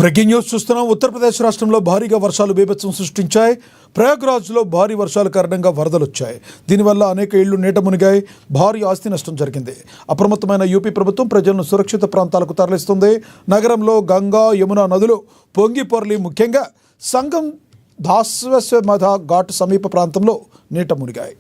Breaking news చూస్తున్నాం. ఉత్తరప్రదేశ్ రాష్ట్రంలో భారీగా వర్షాలు బీభత్సం సృష్టించాయి. ప్రయాగ్రాజ్లో భారీ వర్షాల కారణంగా వరదలు వచ్చాయి. దీనివల్ల అనేక ఇళ్లు నీట మునిగాయి. భారీ ఆస్తి నష్టం జరిగింది. అప్రమత్తమైన యూపీ ప్రభుత్వం ప్రజలను సురక్షిత ప్రాంతాలకు తరలిస్తుంది. నగరంలో గంగా యమునా నదులు పొంగి పొర్లి ముఖ్యంగా సంగం దాస్వమధ ఘాట్ సమీప ప్రాంతంలో నీట మునిగాయి.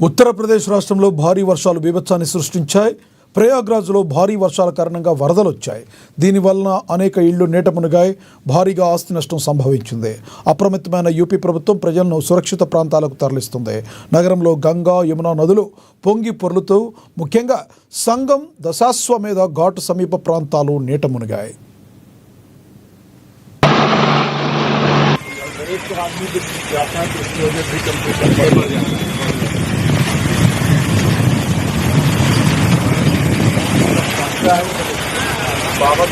ఉత్తరప్రదేశ్ రాష్ట్రంలో భారీ వర్షాలు బీభత్సాన్ని సృష్టించాయి. ప్రయాగ్రాజ్లో భారీ వర్షాల కారణంగా వరదలు వచ్చాయి. దీనివలన అనేక ఇళ్లు నీట మునిగాయి. భారీగా ఆస్తి నష్టం సంభవించింది. అప్రమత్తమైన యూపీ ప్రభుత్వం ప్రజలను సురక్షిత ప్రాంతాలకు తరలిస్తుంది. నగరంలో గంగా యమునా నదులు పొంగి పొర్లుతూ ముఖ్యంగా సంగం దశాశ్వమేధ ఘాట్ సమీప ప్రాంతాలు నీట మునిగాయి. बाबा